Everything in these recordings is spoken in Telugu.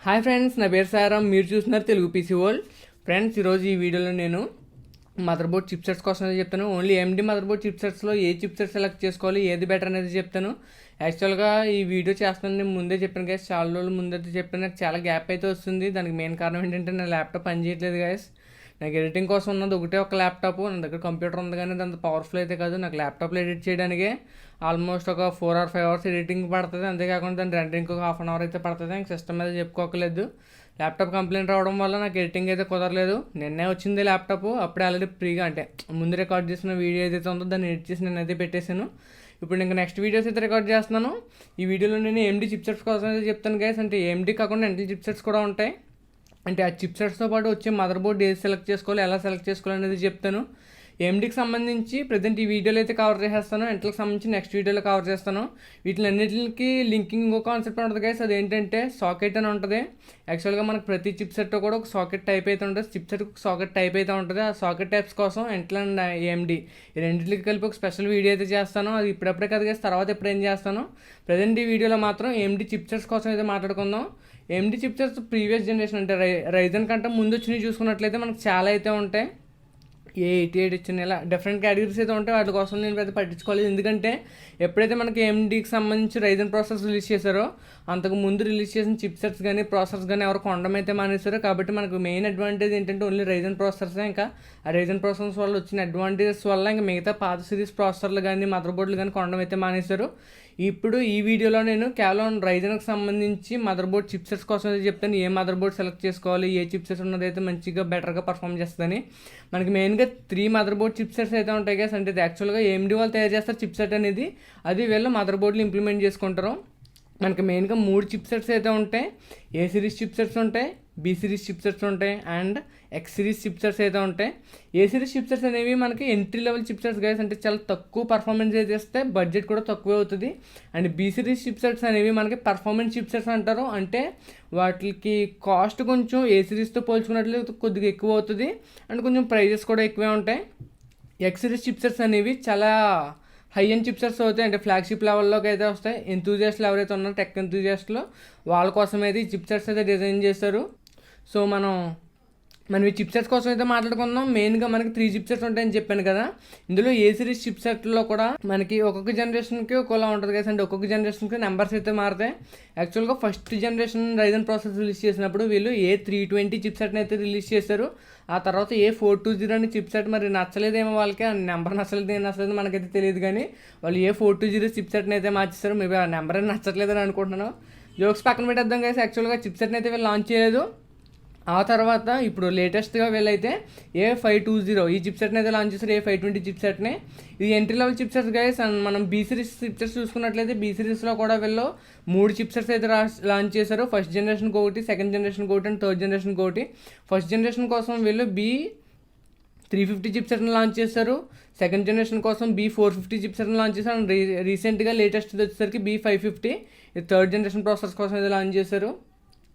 హాయ్ ఫ్రెండ్స్, నా పేరు సారం. మీరు చూస్తున్నారు తెలుగు పీసీ వరల్డ్. ఫ్రెండ్స్, ఈరోజు ఈ వీడియోలో నేను మదర్ బోర్డ్ చిప్సెట్స్ కోసం చెప్తాను. ఓన్లీ ఎండి మదర్ బోర్డ్ చిప్సెట్స్లో ఏ చిప్సెట్ సెలెక్ట్ చేసుకోవాలి, ఏది బెటర్ అనేది చెప్తాను. యాక్చువల్గా ఈ వీడియో చేస్తాను నేను ముందే చెప్పాను గైస్, చాలా రోజుల ముందైతే చెప్పాను. నాకు చాలా గ్యాప్ అయితే వస్తుంది. దానికి మెయిన్ కారణం ఏంటంటే నా ల్యాప్టాప్ పనిచేయట్లేదు గైస్. నాకు ఎడిటింగ్ కోసం ఉన్నది ఒకటే ఒక ల్యాప్టాప్. నా దగ్గర కంప్యూటర్ ఉంది కానీ దాంతో పవర్ఫుల్ అయితే కాదు. నాకు ల్యాప్టాప్లో ఎడిట్ చేయడానికే ఆల్మోస్ట్ ఒక 4 or 5 hours ఎడిటింగ్ పడుతుంది. అంతేకాకుండా దాని రెండరింగ్ ఒక ½ hour అయితే పడుతుంది. ఇంక సిస్టమ్ మీద చెప్పుకోకలేదు. ల్యాప్టాప్ కంప్లైంట్ రావడం వల్ల నాకు ఎడిటింగ్ అయితే కుదరలేదు. నిన్నే వచ్చింది ల్యాప్టాప్. అప్పుడే ఆల్రెడీ ఫ్రీగా అంటే ముందు రికార్డ్ చేసిన వీడియో ఏదైతే ఉందో దాన్ని ఎడిట్ చేసి నేనైతే పెట్టేశాను. ఇప్పుడు ఇంకా నెక్స్ట్ వీడియోస్ అయితే రికార్డ్ చేస్తున్నాను. ఈ వీడియోలో నేను AMD చిప్సెట్స్ కోసం అయితే చెప్తాను గైస్. అంటే AMD కాకుండా ఇంటెల్ చిప్సెట్స్ కూడా ఉంటాయి. అంటే ఆ చిప్సెట్స్తో పాటు వచ్చే మదర్ బోర్డ్ ఏది సెలెక్ట్ చేసుకోవాలి, ఎలా సెలెక్ట్ చేసుకోవాలి అనేది చెప్తాను. AMDకి సంబంధించి ప్రజెంట్ ఈ వీడియోలో అయితే కవర్ చేసేస్తాను. ఇంటెల్కి సంబంధించి నెక్స్ట్ వీడియోలో కవర్ చేస్తాను. వీటిలన్నింటికి లింకింగ్ ఇంకో కాన్సెప్ట్ ఉంటుంది గైస్. అదేంటంటే సాకెట్ అని ఉంటుంది. యాక్చువల్గా మనకు ప్రతి చిప్సెట్ కూడా ఒక సాకెట్ టైప్ అయితే ఉంటుంది. చిప్సెట్ సాకెట్ టైప్ అయితే ఉంటుంది. ఆ సాకెట్ టైప్స్ కోసం ఇంటెల్ అండ్ AMD ఈ రెండింటికి కలిపి ఒక స్పెషల్ వీడియో అయితే చేస్తాను. అది ఇప్పుడప్పుడే కదా గైస్, తర్వాత ఎప్పుడు ఏం చేస్తాను. ప్రజెంట్ ఈ వీడియోలో మాత్రం AMD చిప్సెట్స్ కోసం అయితే మాట్లాడుకుందాం. AMD చిప్సెట్స్ ప్రీవియస్ జనరేషన్ అంటే రైజన్ కంటే ముందు వచ్చినవి చూసుకున్నట్లయితే మనకు చాలా అయితే ఉంటాయి. 88 వచ్చిన ఇలా డిఫరెంట్ కేటగిరీస్ అయితే ఉంటాయి. వాటి కోసం నేను పెద్ద పట్టించుకోలేదు. ఎందుకంటే ఎప్పుడైతే మనకి AMDకి సంబంధించి రైజన్ ప్రాసెస్ రిలీజ్ చేశారో అంతకు ముందు రిలీజ్ చేసిన చిప్సెట్స్ కానీ ప్రాసెసర్స్ కానీ ఎవరు కొనడం అయితే మానేశారో. కాబట్టి మనకు మెయిన్ అడ్వాంటేజ్ ఏంటంటే ఓన్లీ రైజన్ ప్రాసెసర్సే. ఇంకా ఆ రైజన్ ప్రాసెసర్స్ వల్ల వచ్చిన అడ్వాంటేజెస్ వల్ల ఇంకా మిగతా పాత సిరీస్ ప్రాసెసర్లు కానీ మదర్ బోర్డులు కానీ కొనడం అయితే మానేశారు. ఇప్పుడు ఈ వీడియోలో నేను కేవలం రైజన్కి సంబంధించి మదర్ బోర్డ్ చిప్సెట్స్ కోసం అయితే చెప్తాను. ఏ మదర్ బోర్డ్ సెలెక్ట్ చేసుకోవాలి, ఏ చిప్సెట్స్ ఉన్నదైతే మంచిగా బెటర్గా పర్ఫామ్ చేస్తుందని. మనకి మెయిన్గా 3 మదర్ బోర్డ్ చిప్సెట్స్ అయితే ఉంటాయి కదా. అంటే యాక్చువల్గా AMD వాళ్ళు తయారు చేస్తారు చిప్సెట్ అనేది. అది వీళ్ళు మదర్ బోర్డులు ఇంప్లిమెంట్ చేసుకుంటారు. మనకి మెయిన్గా 3 చిప్సెట్స్ అయితే ఉంటాయి. A సిరీస్ చిప్సెట్స్ ఉంటాయి, B సిరీస్ చిప్సెట్స్ ఉంటాయి అండ్ X సిరీస్ చిప్సెట్స్ అయితే ఉంటాయి. A సిరీస్ చిప్సెట్స్ అనేవి మనకి ఎంట్రీ లెవెల్ చిప్సెట్స్ గైస్. అంటే చాలా తక్కువ పర్ఫార్మెన్స్ అయితే ఇస్తే బడ్జెట్ కూడా తక్కువే అవుతుంది. అండ్ B సిరీస్ చిప్సెట్స్ అనేవి మనకి పర్ఫార్మెన్స్ చిప్సెట్స్ అంటారు. అంటే వాటికి కాస్ట్ కొంచెం A సిరీస్తో పోల్చుకున్నట్లయితే కొద్దిగా ఎక్కువ అవుతుంది అండ్ కొంచెం ప్రైజెస్ కూడా ఎక్కువే ఉంటాయి. X సిరీస్ చిప్సెట్స్ అనేవి చాలా హై ఎండ్ చిప్సెట్స్ అవుతాయి. అంటే ఫ్లాగ్షిప్ లెవెల్లోకి అయితే వస్తాయి. ఎంతూజియాస్ట్లు ఎవరైతే ఉన్నారో టెక్ ఎంతూజియాస్ట్లు వాళ్ళ కోసం అయితే ఈ చిప్సెట్స్ అయితే డిజైన్ చేస్తారు. సో మనం ఈ చిప్సెట్స్ కోసం అయితే మాట్లాడుకుందాం. మెయిన్గా మనకి 3 చిప్సెట్స్ ఉంటాయని చెప్పాను కదా. ఇందులో A సిరీస్ చిప్సెట్లో కూడా మనకి ఒక్కొక్క జనరేషన్కి ఒకలా ఉంటుంది కదా. అంటే ఒక్కొక్క జనరేషన్కి నెంబర్స్ అయితే మారుతాయి. యాక్చువల్గా first generation Ryzen process release చేసినప్పుడు వీళ్ళు A320 చిప్సెట్ని అయితే రిలీజ్ చేశారు. ఆ తర్వాత A420 అని చిప్సెట్ మరి నచ్చలేదేమో వాళ్ళకి. ఆ నెంబర్ నచ్చలేదు మనకైతే తెలియదు. కానీ వాళ్ళు A420 చిప్సెట్ని అయితే మార్చేస్తారు. మేబీ ఆ నెంబర్ అని నచ్చట్లేదని అనుకుంటున్నాను. జోక్స్ పక్కన పెట్టేద్దాం కదా. యాక్చువల్గా చిప్సెట్ని అయితే వీళ్ళు లాంచ్ చేయలేదు. ఆ తర్వాత ఇప్పుడు లేటెస్ట్గా వీళ్ళైతే A520 ఈ చిప్సెట్ని అయితే లాంచ్ చేస్తారు. A520 చిప్సెట్ని. ఇది entry level chipsets guys. And మనం B సిరీస్ చిప్సెట్స్ చూసుకున్నట్లయితే B సిరీస్లో కూడా వీళ్ళు 3 చిప్సెట్స్ అయితే లాంచ్ చేశారు. ఫస్ట్ జనరేషన్కి ఒకటి, సెకండ్ జనరేషన్కి ఒకటి అండ్ థర్డ్ జనరేషన్కి ఒకటి. ఫస్ట్ జనరేషన్ కోసం వీళ్ళు B350 చిప్సెట్ని లాంచ్ చేశారు. సెకండ్ జనరేషన్ కోసం B450 చిప్సెట్ని లాంచ్ చేశారు. అండ్ రీసెంట్గా లేటెస్ట్ వచ్చేసరికి B550 ఇది థర్డ్ జనరేషన్ ప్రాసెసర్స్ కోసం అయితే లాంచ్ చేశారు.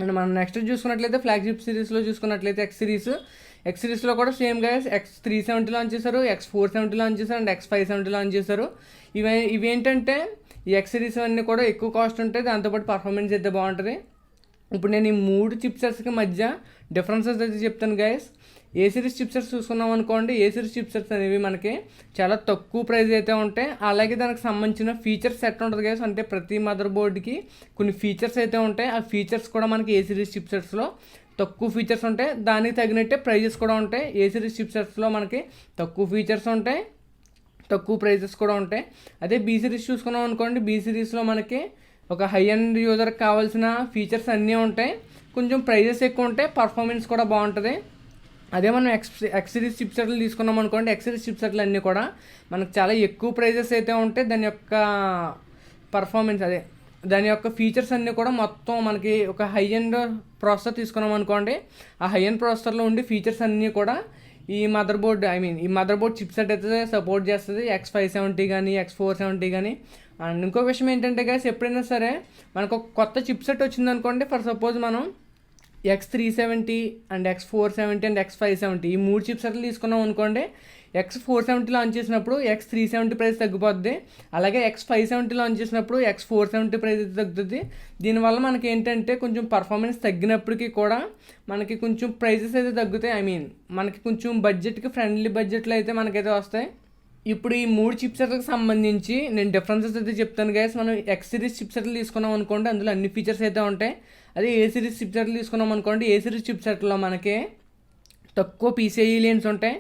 అండ్ మనం నెక్స్ట్ చూసుకున్నట్లయితే ఫ్లాగ్షిప్ సిరీస్లో చూసుకున్నట్లయితే X సిరీస్లో కూడా సేమ్ గైస్. X370 లాంచ్ చేశారు, X470 లాంచ్ చేశారు అండ్ X570 లాంచ్ చేశారు. ఇవేంటంటే ఈ X సిరీస్ అన్నీ కూడా ఎక్కువ కాస్ట్ ఉంటాయి. దాంతోపాటు పర్ఫార్మెన్స్ అయితే బాగుంటుంది. ఇప్పుడు నేను ఈ 3 చిప్సెట్స్కి మధ్య డిఫరెన్సెస్ అయితే చెప్తాను గైస్. A సిరీస్ చిప్సెట్స్ చూసుకున్నాం అనుకోండి. A సిరీస్ చిప్సెట్స్ అనేవి మనకి చాలా తక్కువ ప్రైస్ అయితే ఉంటాయి. అలాగే దానికి సంబంధించిన ఫీచర్స్ సెట్ ఉంటుంది గైస్. అంటే ప్రతి మదర్ బోర్డ్కి కొన్ని ఫీచర్స్ అయితే ఉంటాయి. ఆ ఫీచర్స్ కూడా మనకి A సిరీస్ చిప్సెట్స్లో తక్కువ ఫీచర్స్ ఉంటాయి. దానికి తగినట్టే ప్రైజెస్ కూడా ఉంటాయి. A సిరీస్ చిప్సెట్స్లో మనకి తక్కువ ఫీచర్స్ ఉంటాయి, తక్కువ ప్రైజెస్ కూడా ఉంటాయి. అదే B సిరీస్ చూసుకున్నాం అనుకోండి. B సిరీస్లో మనకి ఒక హై అండ్ యూజర్కి కావాల్సిన ఫీచర్స్ అన్నీ ఉంటాయి. కొంచెం ప్రైజెస్ ఎక్కువ ఉంటాయి, పర్ఫార్మెన్స్ కూడా బాగుంటుంది. అదే మనం X సిరీస్ చిప్సెట్లు తీసుకున్నాం అనుకోండి. X సిరీస్ చిప్సెట్లు అన్నీ కూడా మనకు చాలా ఎక్కువ ప్రైజెస్ అయితే ఉంటాయి. దాని యొక్క పర్ఫార్మెన్స్ దాని యొక్క ఫీచర్స్ అన్నీ కూడా మొత్తం మనకి ఒక హై ఎండ్ ప్రాసెసర్ తీసుకున్నాం అనుకోండి. ఆ హై ఎండ్ ప్రాసెసర్లో ఉండే ఫీచర్స్ అన్నీ కూడా ఈ మదర్ బోర్డ్ చిప్సెట్ అయితే సపోర్ట్ చేస్తుంది. X570 కానీ X470 కానీ. అండ్ ఇంకో విషయం ఏంటంటే గైస్, ఎప్పుడైనా సరే మనకు ఒక కొత్త చిప్సెట్ వచ్చిందనుకోండి. ఫర్ సపోజ్ మనం X370 and X470 and X570 ఈ 3 చిప్ సెట్లు తీసుకున్నాం అనుకోండి. X470 లాంచ్ చేసినప్పుడు X370 ప్రైస్ తగ్గిపోద్ది. అలాగే X570 లాంచ్ చేసినప్పుడు X470 ప్రైస్ తగ్గుతుంది. దీనివల్ల మనకి ఏంటంటే కొంచెం పర్ఫార్మెన్స్ తగ్గినప్పటికీ కూడా మనకి కొంచెం ప్రైజెస్ అయితే తగ్గుతాయి. మనకి కొంచెం బడ్జెట్కి ఫ్రెండ్లీ బడ్జెట్లో అయితే మనకైతే వస్తాయి. ఇప్పుడు ఈ 3 చిప్ సెట్లకు సంబంధించి నేను డిఫరెన్సెస్ అయితే చెప్తాను గైస్. మనం X సిరీస్ చిప్ సెట్లు తీసుకున్నాం అనుకోండి, అందులో అన్ని ఫీచర్స్ అయితే ఉంటాయి. అదే ఏ సిరీస్ చిప్ సెట్లు తీసుకున్నాం అనుకోండి, ఏ సిరీస్ చిప్ సెట్లో మనకి తక్కువ PCIe లేన్స్ ఉంటాయి.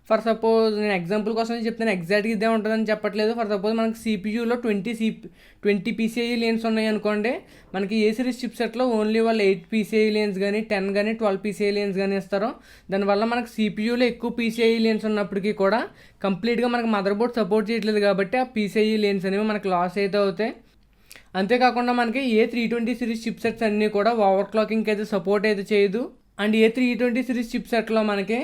ఫర్ సపోజ్ నేను ఎగ్జాంపుల్ కోసం చెప్తాను, ఎగ్జాక్ట్గా ఇదే ఉంటుందని చెప్పట్లేదు. ఫర్ సపోజ్ మనకి CPUలో 20 PCIe లేన్స్ ఉన్నాయి అనుకోండి, మనకి ఏ సిరీస్ చిప్ సెట్లో ఓన్లీ వాళ్ళు 8 PCIe లేన్స్ కానీ 10 కానీ 12 PCIe లేన్స్ కానీ ఇస్తారు. దానివల్ల మనకి CPUలో ఎక్కువ PCIe లేన్స్ ఉన్నప్పటికీ కూడా కంప్లీట్గా మనకి మదర్ బోర్డ్ సపోర్ట్ చేయట్లేదు కాబట్టి ఆ PCIe లేన్స్ అనేవి మనకి లాస్ అయితే అవుతాయి. అంతేకాకుండా మనకి A320 సిరీస్ చిప్ సెట్స్ అన్నీ కూడా ఓవర్ క్లాకింగ్కి అయితే సపోర్ట్ అయితే చేయదు. అండ్ A320 సిరీస్ చిప్ సెట్లో మనకి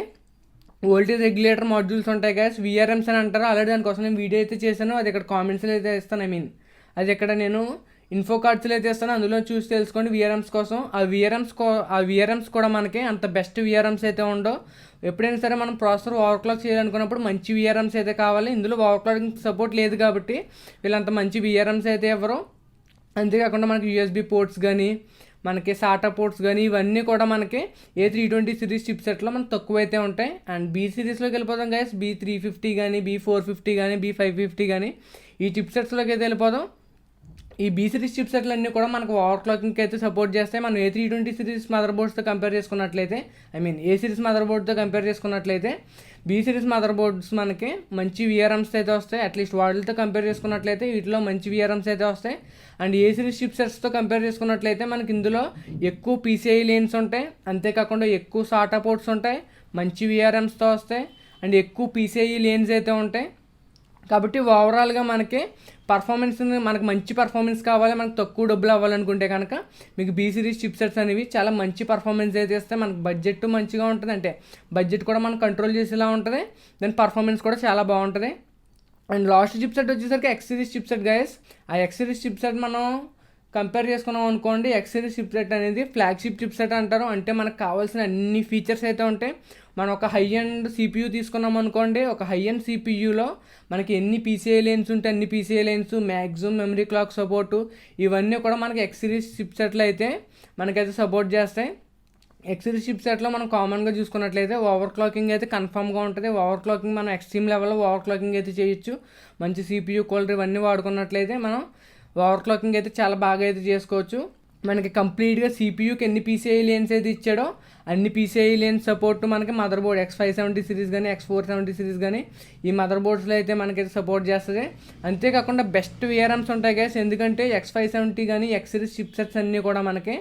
వోల్టేజ్ రెగ్యులేటర్ మాడ్యూల్స్ ఉంటాయి గైస్, VRMs అని అంటారు. ఆల్రెడీ దానికోసం నేను వీడియో అయితే చేశాను, అది ఇక్కడ కామెంట్స్లో అయితే ఇస్తాను. అది ఇక్కడ నేను ఇన్ఫో కార్డ్స్లో అయితే ఇస్తాను, అందులో చూసి తెలుసుకోండి VRMs కోసం. ఆ VRMs కూడా మనకి అంత బెస్ట్ VRMs అయితే ఉండవు. ఎప్పుడైనా సరే మనం ప్రాసెసర్ ఓవర్ క్లాక్ చేయాలనుకున్నప్పుడు మంచి VRMs అయితే కావాలి. ఇందులో ఓవర్ క్లాకింగ్ సపోర్ట్ లేదు కాబట్టి వీళ్ళంత మంచి VRMs అయితే ఇవ్వరు. అంతేకాకుండా మనకి USB పోర్ట్స్ కానీ మనకి SATA పోర్ట్స్ కానీ ఇవన్నీ కూడా మనకి A320 సిరీస్ చిప్ సెట్లో మనకు తక్కువ అయితే ఉంటాయి. అండ్ B సిరీస్లోకి వెళ్ళిపోదాం గైస్. B350 కానీ B450 కానీ B550 కానీ ఈ చిప్ సెట్స్లోకి అయితే వెళ్ళిపోదాం. ఈ B సిరీస్ చిప్ సెట్లు అన్నీ కూడా మనకు ఓవర్ క్లాకింగ్కి అయితే సపోర్ట్ చేస్తాయి. మనం A320 సిరీస్ మదర్ బోర్డ్స్తో కంపేర్ చేసుకున్నట్లయితే ఏ సిరీస్ మదర్ బోర్డ్తో కంపేర్ చేసుకున్నట్లయితే B సిరీస్ మదర్ బోర్డ్స్ మనకి మంచి VRMs అయితే వస్తాయి. అట్లీస్ట్ వాటితో కంపేర్ చేసుకున్నట్లయితే వీటిలో మంచి VRMs అయితే వస్తాయి. అండ్ ఏ సిరీస్ చిప్ సెట్స్తో కంపేర్ చేసుకున్నట్లయితే మనకి ఇందులో ఎక్కువ PCIe లేన్స్ ఉంటాయి. అంతేకాకుండా ఎక్కువ SATA పోర్ట్స్ ఉంటాయి, మంచి VRMsతో వస్తాయి అండ్ ఎక్కువ PCIe లేన్స్ అయితే ఉంటాయి. కాబట్టి ఓవరాల్గా మనకి మనకు మంచి పర్ఫార్మెన్స్ కావాలి, మనకు తక్కువ డబ్బులు అవ్వాలనుకుంటే కనుక మీకు B సిరీస్ చిప్ సెట్స్ అనేవి చాలా మంచి పర్ఫార్మెన్స్ అయితే ఇస్తాయి. మనకు బడ్జెట్ మంచిగా ఉంటుంది, అంటే బడ్జెట్ కూడా మనం కంట్రోల్ చేసేలా ఉంటుంది, దాని పర్ఫార్మెన్స్ కూడా చాలా బాగుంటుంది. అండ్ లాస్ట్ చిప్ సెట్ వచ్చేసరికి X series chip set guys. ఆ X సిరీస్ చిప్ సెట్ మనం కంపేర్ చేసుకున్నాం అనుకోండి, X సిరీస్ చిప్ సెట్ అనేది ఫ్లాగ్షిప్ చిప్ సెట్ అంటారు. అంటే మనకు కావాల్సిన అన్ని ఫీచర్స్ అయితే ఉంటాయి. మనం ఒక హై అండ్ CPU తీసుకున్నాం అనుకోండి, ఒక హై అండ్ CPUలో మనకి ఎన్ని PCIe లేన్స్ ఉంటే అన్ని PCIe lanes, maximum memory clock support, ఇవన్నీ కూడా మనకి X సిరీస్ చిప్ సెట్లు అయితే మనకైతే సపోర్ట్ చేస్తాయి. X సిరీస్ చిప్ సెట్లో మనం కామన్గా చూసుకున్నట్లయితే ఓవర్ క్లాకింగ్ అయితే కన్ఫామ్గా ఉంటుంది. ఓవర్ క్లాకింగ్ మనం ఎక్స్ట్రీమ్ లెవెల్లో ఓవర్ క్లాకింగ్ అయితే చేయొచ్చు. మంచి CPU కూలర్ ఇవన్నీ వాడుకున్నట్లయితే మనం ఓవర్ క్లాకింగ్ అయితే చాలా బాగా అయితే చేసుకోవచ్చు. మనకి కంప్లీట్గా CPUకి ఎన్ని PCIe లేన్స్ అయితే ఇచ్చాడో అన్ని PCIe లేన్స్ సపోర్ట్ మనకి మదర్ బోర్డ్ X570 సిరీస్ కానీ X470 సిరీస్ కానీ ఈ మదర్ బోర్డ్స్లో అయితే మనకైతే సపోర్ట్ చేస్తుంది. అంతేకాకుండా బెస్ట్ VRMs ఉంటాయి గైస్. ఎందుకంటే X570 కానీ X సిరీస్ చిప్ సెట్స్ అన్నీ కూడా మనకి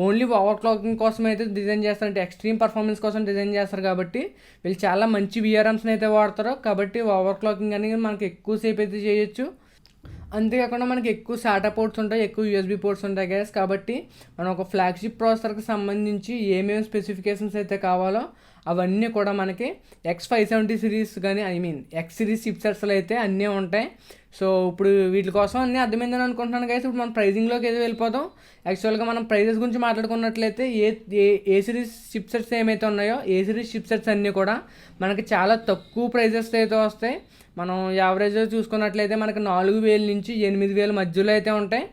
ఓన్లీ ఓవర్ క్లాకింగ్ కోసం అయితే డిజైన్ చేస్తారు, అంటే ఎక్స్ట్రీమ్ పర్ఫార్మెన్స్ కోసం డిజైన్ చేస్తారు. కాబట్టి వీళ్ళు చాలా మంచి VRMస్ని అయితే వాడతారు. కాబట్టి ఓవర్ క్లాకింగ్ అనేది మనకి ఎక్కువసేపు అయితే చేయొచ్చు. అంతేకాకుండా మనకి ఎక్కువ SATA పోర్ట్స్ ఉంటాయి, ఎక్కువ USB పోర్ట్స్ ఉంటాయి గైస్. కాబట్టి మనం ఒక ఫ్లాగ్షిప్ ప్రాసెసర్కి సంబంధించి ఏమేమి స్పెసిఫికేషన్స్ అయితే కావాలో అవన్నీ కూడా మనకి X570 సిరీస్ కానీ X సిరీస్ చిప్ సెట్స్లో అయితే అన్నీ ఉంటాయి. సో ఇప్పుడు వీటి కోసం అన్నీ అర్థమైందని అనుకుంటున్నాను గైస్. ఇప్పుడు మనం ప్రైజింగ్లోకి అయితే వెళ్ళిపోతాం. యాక్చువల్గా మనం ప్రైజెస్ గురించి మాట్లాడుకున్నట్లయితే ఏ సిరీస్ చిప్ సెట్స్ ఏమైతే ఉన్నాయో ఏ సిరీస్ చిప్ సెట్స్ అన్నీ కూడా మనకి చాలా తక్కువ ప్రైజెస్ అయితే వస్తాయి. మనం యావరేజ్గా చూసుకున్నట్లయితే మనకి 4,000 నుంచి 8,000 మధ్యలో అయితే ఉంటాయి.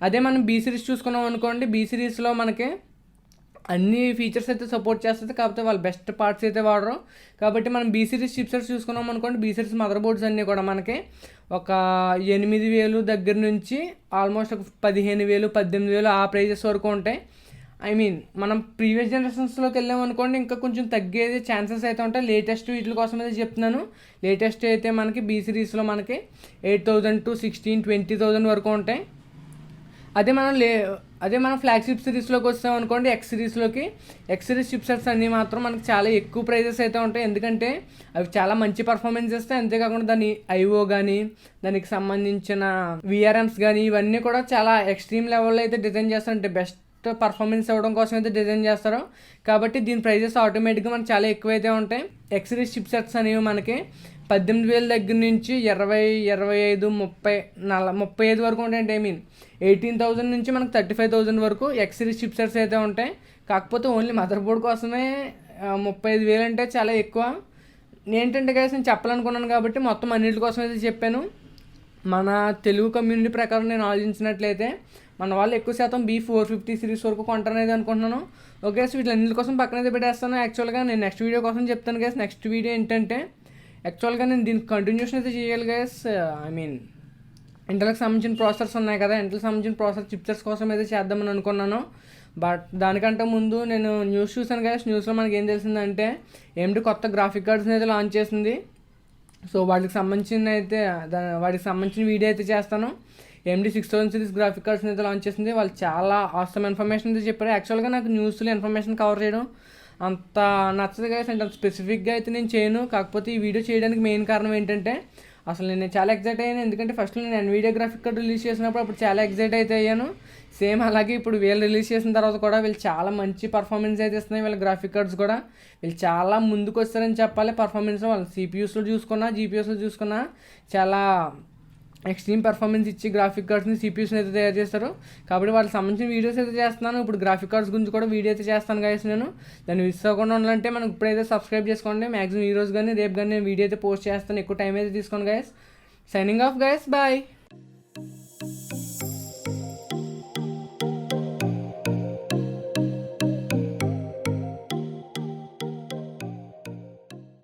అదే మనం B సిరీస్ చూసుకున్నాం అనుకోండి, B సిరీస్లో మనకి అన్ని ఫీచర్స్ అయితే సపోర్ట్ చేస్తుంది, కాకపోతే వాళ్ళు బెస్ట్ పార్ట్స్ అయితే వాడరు. కాబట్టి మనం B సిరీస్ చిప్ సెట్స్ చూసుకున్నాం అనుకోండి, B సిరీస్ మదర్ బోర్డ్స్ అన్నీ కూడా మనకి ఒక 8,000 దగ్గర నుంచి ఆల్మోస్ట్ ఒక 15,000 18,000 ఆ ప్రైజెస్ వరకు ఉంటాయి. మనం ప్రీవియస్ జనరేషన్స్లోకి వెళ్ళాం అనుకోండి, ఇంకా కొంచెం తగ్గేది ఛాన్సెస్ అయితే ఉంటాయి. లేటెస్ట్ వీటి కోసం అయితే చెప్తున్నాను. లేటెస్ట్ అయితే మనకి B సిరీస్లో మనకి 8,000 to 16,000-20,000 వరకు ఉంటాయి. అదే మనం ఫ్లాగ్షిప్ సిరీస్లోకి వస్తాం అనుకోండి, X సిరీస్ చిప్ సెట్స్ అన్నీ మాత్రం మనకి చాలా ఎక్కువ ప్రైజెస్ అయితే ఉంటాయి. ఎందుకంటే అవి చాలా మంచి పర్ఫార్మెన్స్ ఇస్తాయి. అంతేకాకుండా దాని IO కానీ దానికి సంబంధించిన VRMs కానీ ఇవన్నీ కూడా చాలా ఎక్స్ట్రీమ్ లెవెల్లో అయితే డిజైన్ చేస్తారంటే బెస్ట్ పర్ఫార్మెన్స్ ఇవ్వడం కోసం అయితే డిజైన్ చేస్తారు. కాబట్టి దీని ప్రైజెస్ ఆటోమేటిక్గా మనకు చాలా ఎక్కువైతే ఉంటాయి. X సిరీస్ చిప్ సెట్స్ అనేవి మనకి 18,000 దగ్గర నుంచి 20, 25, 30, 35 వరకు ఉంటాయి. 18,000 నుంచి మనకు 35,000 వరకు X సిరీస్ చిప్ సెట్స్ అయితే ఉంటాయి. కాకపోతే ఓన్లీ మదర్ బోర్డ్ కోసమే 35,000 అంటే చాలా ఎక్కువ. ఏంటంటే గైస్ నేను చెప్పాలనుకున్నాను కాబట్టి మొత్తం అన్నింటి కోసం అయితే చెప్పాను. మన తెలుగు కమ్యూనిటీ ప్రకారం నేను ఆలోచించినట్లయితే మన వాళ్ళు ఎక్కువ శాతం B450 సిరీస్ వరకు కొంటారనేది అనుకుంటున్నాను. ఓకే, సో వీటిలన్నింటి కోసం పక్కనైతే పెట్టేస్తాను. యాక్చువల్గా నేను నెక్స్ట్ వీడియో కోసం చెప్తాను గైస్. నెక్స్ట్ వీడియో ఏంటంటే యాక్చువల్గా నేను దీనికి కంటిన్యూషన్ అయితే చేయాలి గైస్. ఐ మీన్ ఇంటర్కి సంబంధించిన ప్రాసెసర్స్ ఉన్నాయి కదా, ఇంటర్కి సంబంధించిన ప్రాసెసర్ చిప్సెట్స్ కోసం అయితే చేద్దామని అనుకున్నాను. బట్ దానికంటే ముందు నేను న్యూస్ చూసాను గైస్. న్యూస్లో మనకి ఏం తెలిసిందంటే AMD కొత్త గ్రాఫిక్ కార్డ్స్ని అయితే లాంచ్ చేసింది. సో వాటికి సంబంధించిన వీడియో అయితే చేస్తాను. AMD 6000 సిరీస్ గ్రాఫిక్ కార్డ్స్ని అయితే లాంచ్ చేసింది. వాళ్ళు చాలా ఆసమ్ ఇన్ఫర్మేషన్ అయితే చెప్పారు. యాక్చువల్గా నాకు న్యూస్లో ఇన్ఫర్మేషన్ కవర్ చేయడం అంత నచ్చదు గైస్, అంటే అంత స్పెసిఫిక్గా అయితే నేను చేయను. కాకపోతే ఈ వీడియో చేయడానికి మెయిన్ కారణం ఏంటంటే అసలు నేను చాలా ఎగ్జైట్ అయ్యాను. ఎందుకంటే ఫస్ట్ నేను NVIDIA గ్రాఫిక్ కార్డ్ రిలీజ్ చేసినప్పుడు అప్పుడు చాలా ఎగ్జైట్ అయితే అయ్యాను. సేమ్ అలాగే ఇప్పుడు వీళ్ళు రిలీజ్ చేసిన తర్వాత కూడా వీళ్ళు చాలా మంచి పర్ఫార్మెన్స్ అయితే ఇస్తున్నాయి. వీళ్ళ గ్రాఫిక్ కార్డ్స్ కూడా వీళ్ళు చాలా ముందుకు వస్తారని చెప్పాలి. పర్ఫార్మెన్స్లో వాళ్ళు CPUస్లో చూసుకున్నా GPUస్లో చూసుకున్నా చాలా ఎక్స్ట్రీమ్ పర్ఫార్మెన్స్ ఇచ్చి గ్రాఫిక్ కార్డ్స్ని CPUస్ని అయితే తయారు చేస్తారు. కాబట్టి వాళ్ళకి సంబంధించిన వీడియోస్ అయితే చేస్తున్నాను. ఇప్పుడు గ్రాఫిక్ కార్డ్స్ గురించి కూడా వీడియో అయితే చేస్తాను గైస్. నేను దాన్ని మిస్ అవ్వకుండా ఉండాలంటే మనకు ఇప్పుడైతే సబ్స్క్రైబ్ చేసుకోండి. మ్యాక్సిమం ఈ రోజు కానీ రేపు కానీ నేను వీడియో అయితే పోస్ట్ చేస్తాను. ఎక్కువ టైం అయితే తీసుకోండి guys. Signing off guys, bye.